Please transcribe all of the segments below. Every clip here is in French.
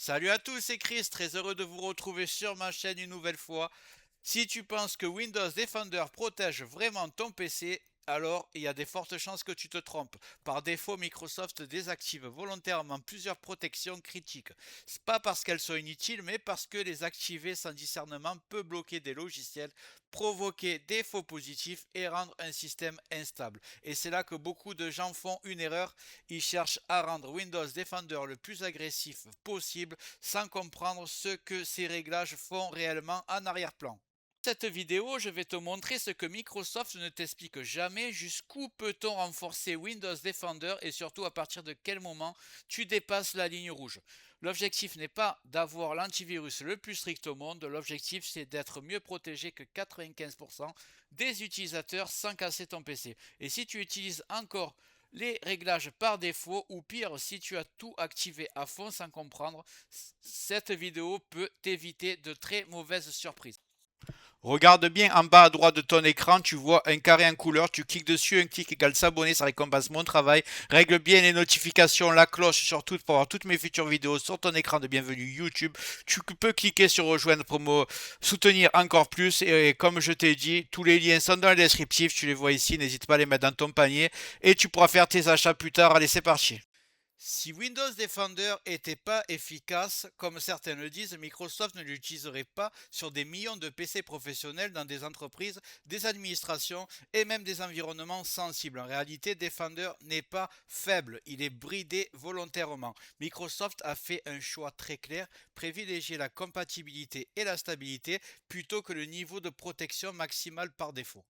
Salut à tous, c'est Chris, très heureux de vous retrouver sur ma chaîne une nouvelle fois. Si tu penses que Windows Defender protège vraiment ton PC, alors il y a des fortes chances que tu te trompes. Par défaut, Microsoft désactive volontairement plusieurs protections critiques. C'est pas parce qu'elles sont inutiles, mais parce que les activer sans discernement peut bloquer des logiciels, provoquer des faux positifs et rendre un système instable. Et c'est là que beaucoup de gens font une erreur. Ils cherchent à rendre Windows Defender le plus agressif possible sans comprendre ce que ces réglages font réellement en arrière-plan. Dans cette vidéo, je vais te montrer ce que Microsoft ne t'explique jamais, jusqu'où peut-on renforcer Windows Defender et surtout à partir de quel moment tu dépasses la ligne rouge. L'objectif n'est pas d'avoir l'antivirus le plus strict au monde, l'objectif c'est d'être mieux protégé que 95% des utilisateurs sans casser ton PC. Et si tu utilises encore les réglages par défaut ou pire si tu as tout activé à fond sans comprendre, cette vidéo peut t'éviter de très mauvaises surprises. Regarde bien en bas à droite de ton écran, tu vois un carré en couleur, tu cliques dessus, un clic égale s'abonner, ça récompense mon travail. Règle bien les notifications, la cloche surtout pour avoir toutes mes futures vidéos sur ton écran de bienvenue YouTube. Tu peux cliquer sur rejoindre pour me soutenir encore plus et comme je t'ai dit, tous les liens sont dans le descriptif, tu les vois ici, n'hésite pas à les mettre dans ton panier et tu pourras faire tes achats plus tard. Allez, c'est parti. Si Windows Defender n'était pas efficace, comme certains le disent, Microsoft ne l'utiliserait pas sur des millions de PC professionnels dans des entreprises, des administrations et même des environnements sensibles. En réalité, Defender n'est pas faible, il est bridé volontairement. Microsoft a fait un choix très clair, privilégier la compatibilité et la stabilité plutôt que le niveau de protection maximale par défaut.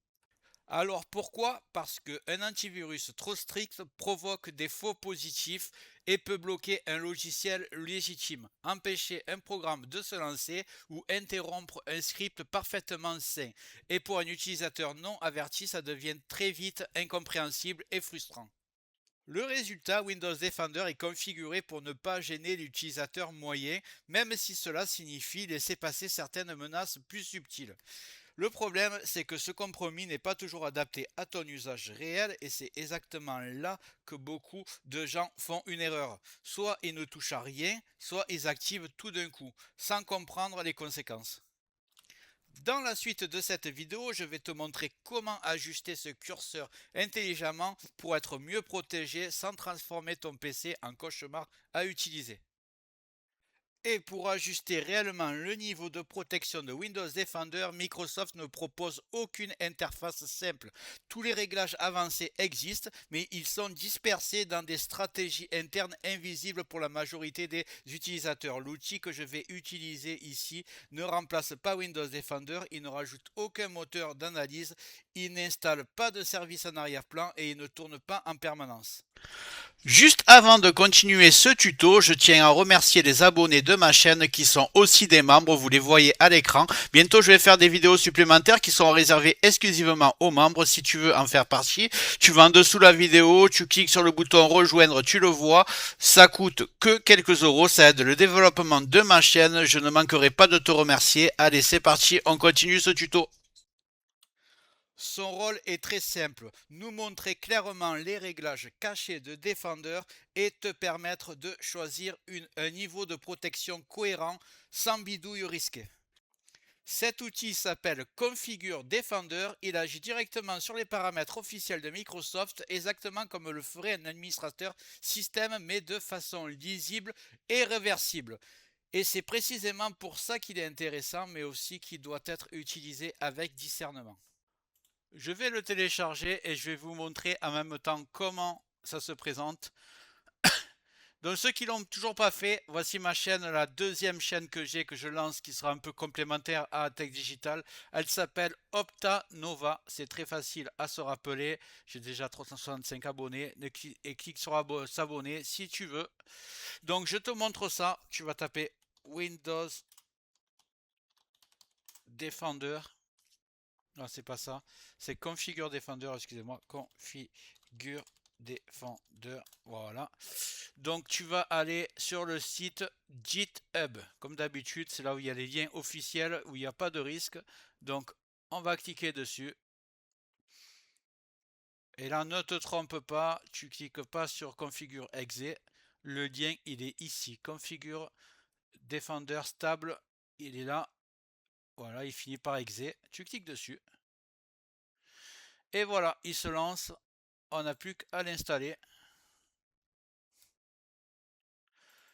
Alors pourquoi? Parce qu'un antivirus trop strict provoque des faux positifs et peut bloquer un logiciel légitime, empêcher un programme de se lancer ou interrompre un script parfaitement sain. Et pour un utilisateur non averti, ça devient très vite incompréhensible et frustrant. Le résultat, Windows Defender est configuré pour ne pas gêner l'utilisateur moyen, même si cela signifie laisser passer certaines menaces plus subtiles. Le problème, c'est que ce compromis n'est pas toujours adapté à ton usage réel et c'est exactement là que beaucoup de gens font une erreur. Soit ils ne touchent à rien, soit ils activent tout d'un coup, sans comprendre les conséquences. Dans la suite de cette vidéo, je vais te montrer comment ajuster ce curseur intelligemment pour être mieux protégé sans transformer ton PC en cauchemar à utiliser. Et pour ajuster réellement le niveau de protection de Windows Defender, Microsoft ne propose aucune interface simple. Tous les réglages avancés existent, mais ils sont dispersés dans des stratégies internes invisibles pour la majorité des utilisateurs. L'outil que je vais utiliser ici ne remplace pas Windows Defender, il ne rajoute aucun moteur d'analyse, il n'installe pas de service en arrière-plan et il ne tourne pas en permanence. Juste avant de continuer ce tuto, je tiens à remercier les abonnés de ma chaîne qui sont aussi des membres, vous les voyez à l'écran. Bientôt je vais faire des vidéos supplémentaires qui sont réservées exclusivement aux membres. Si tu veux en faire partie, tu vas en dessous de la vidéo, tu cliques sur le bouton rejoindre, tu le vois. Ça coûte que quelques euros, ça aide le développement de ma chaîne. Je ne manquerai pas de te remercier. Allez, c'est parti, on continue ce tuto. Son rôle est très simple, nous montrer clairement les réglages cachés de Defender et te permettre de choisir un niveau de protection cohérent sans bidouille risquée. Cet outil s'appelle Configure Defender, il agit directement sur les paramètres officiels de Microsoft, exactement comme le ferait un administrateur système, mais de façon lisible et réversible. Et c'est précisément pour ça qu'il est intéressant, mais aussi qu'il doit être utilisé avec discernement. Je vais le télécharger et je vais vous montrer en même temps comment ça se présente. Donc ceux qui l'ont toujours pas fait, voici ma chaîne, la deuxième chaîne que j'ai, que je lance, qui sera un peu complémentaire à Tech Digital. Elle s'appelle Opta Nova. C'est très facile à se rappeler. J'ai déjà 365 abonnés. Et clique sur s'abonner si tu veux. Donc je te montre ça. Tu vas taper Windows Defender. Non, c'est pas ça. C'est Configure Defender, excusez-moi. Configure Defender. Voilà. Donc, tu vas aller sur le site GitHub. Comme d'habitude, c'est là où il y a les liens officiels, où il n'y a pas de risque. Donc, on va cliquer dessus. Et là, ne te trompe pas, tu cliques pas sur Configure Exe. Le lien, il est ici. Configure Defender stable, il est là. Voilà, il finit par exe. Tu cliques dessus. Et voilà, il se lance. On n'a plus qu'à l'installer.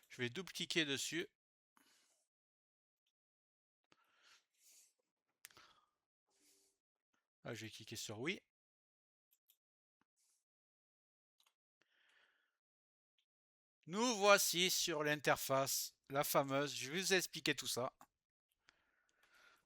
Je vais double-cliquer dessus. Là, je vais cliquer sur oui. Nous voici sur l'interface, la fameuse. Je vais vous expliquer tout ça.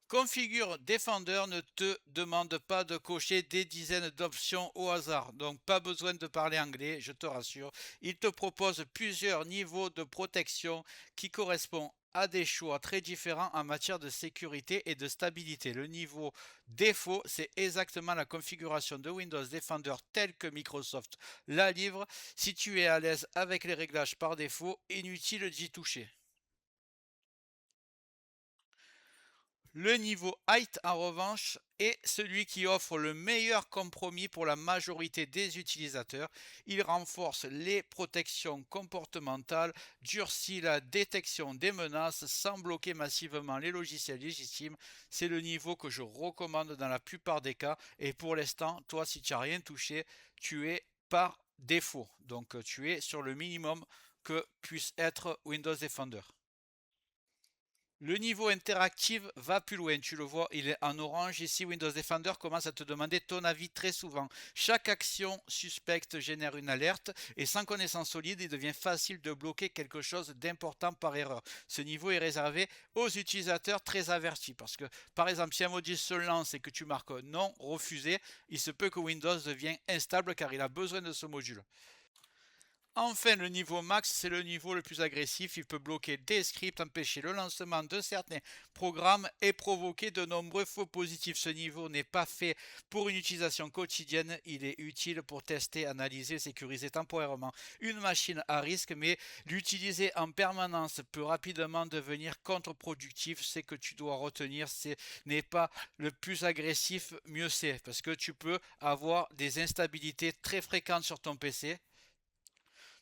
Configure Defender ne te demande pas de cocher des dizaines d'options au hasard, donc pas besoin de parler anglais, je te rassure. Il te propose plusieurs niveaux de protection qui correspondent à des choix très différents en matière de sécurité et de stabilité. Le niveau défaut, c'est exactement la configuration de Windows Defender telle que Microsoft la livre. Si tu es à l'aise avec les réglages par défaut, inutile d'y toucher. Le niveau height, en revanche, est celui qui offre le meilleur compromis pour la majorité des utilisateurs. Il renforce les protections comportementales, durcit la détection des menaces sans bloquer massivement les logiciels légitimes. C'est le niveau que je recommande dans la plupart des cas. Et pour l'instant, toi, si tu n'as rien touché, tu es par défaut. Donc, tu es sur le minimum que puisse être Windows Defender. Le niveau interactif va plus loin, tu le vois, il est en orange. Ici, Windows Defender commence à te demander ton avis très souvent. Chaque action suspecte génère une alerte et sans connaissance solide, il devient facile de bloquer quelque chose d'important par erreur. Ce niveau est réservé aux utilisateurs très avertis parce que, par exemple, si un module se lance et que tu marques non, refusé, il se peut que Windows devienne instable car il a besoin de ce module. Enfin, le niveau max, c'est le niveau le plus agressif. Il peut bloquer des scripts, empêcher le lancement de certains programmes et provoquer de nombreux faux positifs. Ce niveau n'est pas fait pour une utilisation quotidienne. Il est utile pour tester, analyser, sécuriser temporairement une machine à risque, mais l'utiliser en permanence peut rapidement devenir contre-productif. C'est que tu dois retenir, ce n'est pas le plus agressif, mieux c'est, parce que tu peux avoir des instabilités très fréquentes sur ton PC.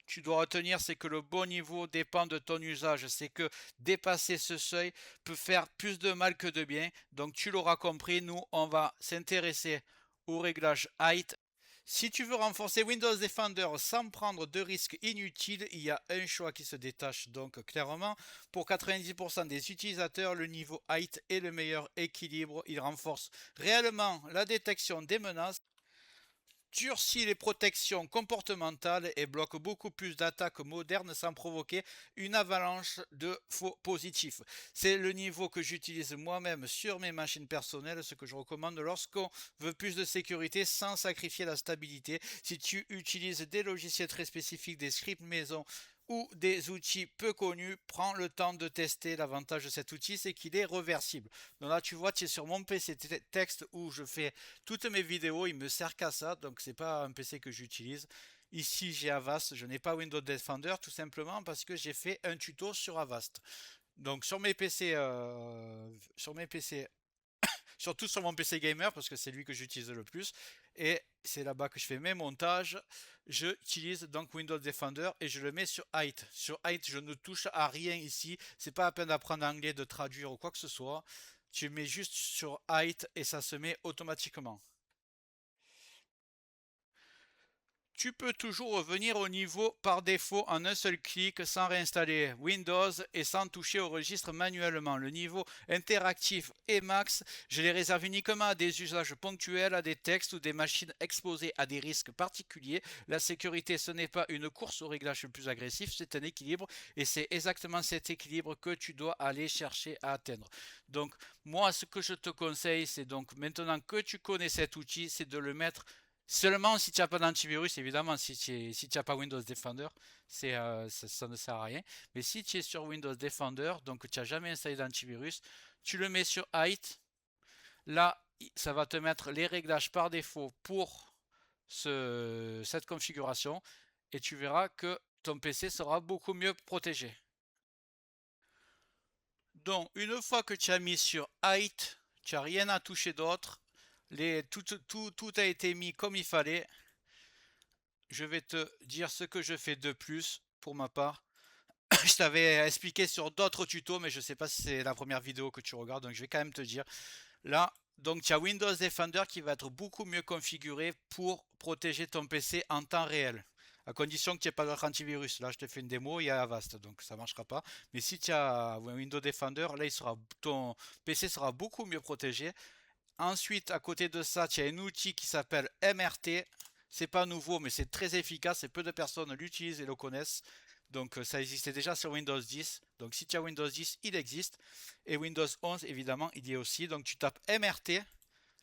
Tu dois retenir, c'est que le bon niveau dépend de ton usage. C'est que dépasser ce seuil peut faire plus de mal que de bien. Donc tu l'auras compris, nous, on va s'intéresser au réglage height. Si tu veux renforcer Windows Defender sans prendre de risques inutiles, il y a un choix qui se détache donc clairement. Pour 90% des utilisateurs, le niveau height est le meilleur équilibre. Il renforce réellement la détection des menaces, durcit les protections comportementales et bloque beaucoup plus d'attaques modernes sans provoquer une avalanche de faux positifs. C'est le niveau que j'utilise moi-même sur mes machines personnelles, ce que je recommande lorsqu'on veut plus de sécurité sans sacrifier la stabilité. Si tu utilises des logiciels très spécifiques, des scripts maison ou des outils peu connus, prends le temps de tester. L'avantage de cet outil, c'est qu'il est réversible. Donc là, tu vois, tu es sur mon PC texte où je fais toutes mes vidéos, il me sert qu'à ça, donc c'est pas un PC que j'utilise. Ici, j'ai Avast, je n'ai pas Windows Defender tout simplement parce que j'ai fait un tuto sur Avast. Donc sur mes PC surtout sur mon PC gamer parce que c'est lui que j'utilise le plus et c'est là-bas que je fais mes montages. J'utilise donc Windows Defender et je le mets sur height. Sur height, je ne touche à rien ici. C'est pas la peine d'apprendre anglais, de traduire ou quoi que ce soit. Tu mets juste sur height et ça se met automatiquement. Tu peux toujours revenir au niveau par défaut en un seul clic sans réinstaller Windows et sans toucher au registre manuellement. Le niveau interactif et max, je les réserve uniquement à des usages ponctuels, à des textes ou des machines exposées à des risques particuliers. La sécurité, ce n'est pas une course au réglage le plus agressif, c'est un équilibre et c'est exactement cet équilibre que tu dois aller chercher à atteindre. Donc moi, ce que je te conseille, c'est donc maintenant que tu connais cet outil, c'est de le mettre seulement si tu n'as pas d'antivirus, évidemment, si tu n'as pas Windows Defender, ça ne sert à rien. Mais si tu es sur Windows Defender, donc tu n'as jamais installé d'antivirus, tu le mets sur height. Là, ça va te mettre les réglages par défaut pour cette configuration. Et tu verras que ton PC sera beaucoup mieux protégé. Donc, une fois que tu as mis sur height, tu n'as rien à toucher d'autre. Tout a été mis comme il fallait. Je vais te dire ce que je fais de plus pour ma part. je t'avais expliqué sur d'autres tutos, mais je sais pas si c'est la première vidéo que tu regardes, donc je vais quand même te dire. Là, donc tu as Windows Defender qui va être beaucoup mieux configuré pour protéger ton PC en temps réel. À condition que tu n'aies pas d'autre antivirus. Là, je te fais une démo, il y a Avast, donc ça ne marchera pas. Mais si tu as Windows Defender, là, ton PC sera beaucoup mieux protégé. Ensuite, à côté de ça, tu as un outil qui s'appelle MRT. C'est pas nouveau, mais c'est très efficace et peu de personnes l'utilisent et le connaissent. Donc ça existait déjà sur Windows 10. Donc si tu as Windows 10, il existe. Et Windows 11, évidemment, il y est aussi. Donc tu tapes MRT.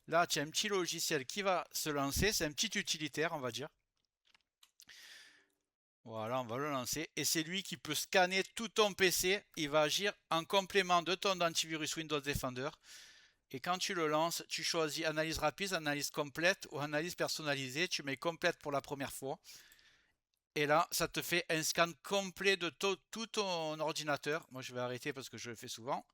Là, tu as un petit logiciel qui va se lancer. C'est un petit utilitaire, on va dire. Voilà, on va le lancer. Et c'est lui qui peut scanner tout ton PC. Il va agir en complément de ton antivirus Windows Defender. Et quand tu le lances, tu choisis analyse rapide, analyse complète ou analyse personnalisée. Tu mets complète pour la première fois. Et là, ça te fait un scan complet de tout ton ordinateur. Moi, je vais arrêter parce que je le fais souvent.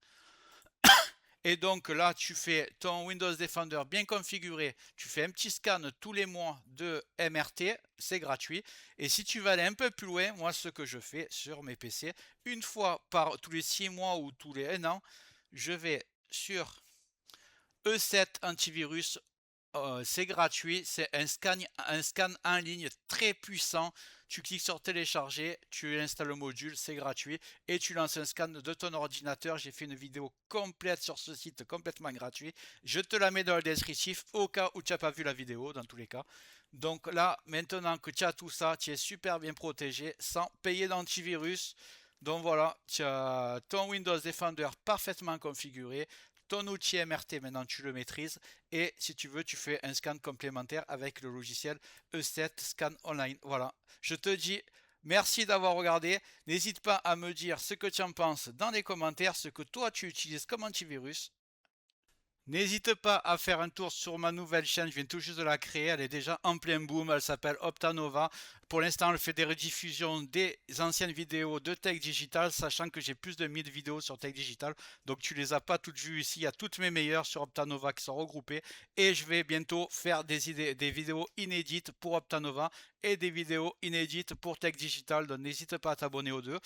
Et donc là, tu fais ton Windows Defender bien configuré. Tu fais un petit scan tous les mois de MRT. C'est gratuit. Et si tu veux aller un peu plus loin, moi, ce que je fais sur mes PC, une fois par tous les 6 mois ou tous les 1 an, je vais sur E7 antivirus. C'est gratuit, c'est un scan en ligne très puissant. Tu cliques sur télécharger, tu installes le module, c'est gratuit et tu lances un scan de ton ordinateur. J'ai fait une vidéo complète sur ce site, complètement gratuit. Je te la mets dans le descriptif au cas où tu n'as pas vu la vidéo, dans tous les cas. Donc là, maintenant que tu as tout ça, tu es super bien protégé sans payer d'antivirus. Donc voilà, tu as ton Windows Defender parfaitement configuré. Ton outil MRT, maintenant tu le maîtrises. Et si tu veux, tu fais un scan complémentaire avec le logiciel E7 Scan Online. Voilà. Je te dis merci d'avoir regardé. N'hésite pas à me dire ce que tu en penses dans les commentaires, ce que toi tu utilises comme antivirus. N'hésite pas à faire un tour sur ma nouvelle chaîne, je viens tout juste de la créer, elle est déjà en plein boom, elle s'appelle Optanova. Pour l'instant, elle fait des rediffusions des anciennes vidéos de Tech Digital, sachant que j'ai plus de 1000 vidéos sur Tech Digital. Donc tu les as pas toutes vues ici, il y a toutes mes meilleures sur Optanova qui sont regroupées. Et je vais bientôt faire des vidéos inédites pour Optanova et des vidéos inédites pour Tech Digital. Donc n'hésite pas à t'abonner aux deux.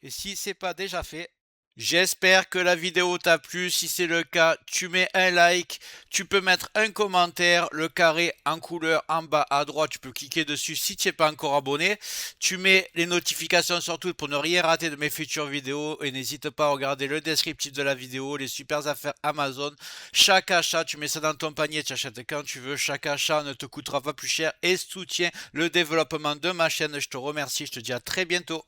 Et si ce n'est pas déjà fait, j'espère que la vidéo t'a plu. Si c'est le cas, tu mets un like, tu peux mettre un commentaire, le carré en couleur en bas à droite, tu peux cliquer dessus si tu n'es pas encore abonné. Tu mets les notifications sur tout pour ne rien rater de mes futures vidéos et n'hésite pas à regarder le descriptif de la vidéo, les super affaires Amazon. Chaque achat, tu mets ça dans ton panier, tu achètes quand tu veux. Chaque achat ne te coûtera pas plus cher et soutient le développement de ma chaîne. Je te remercie, je te dis à très bientôt.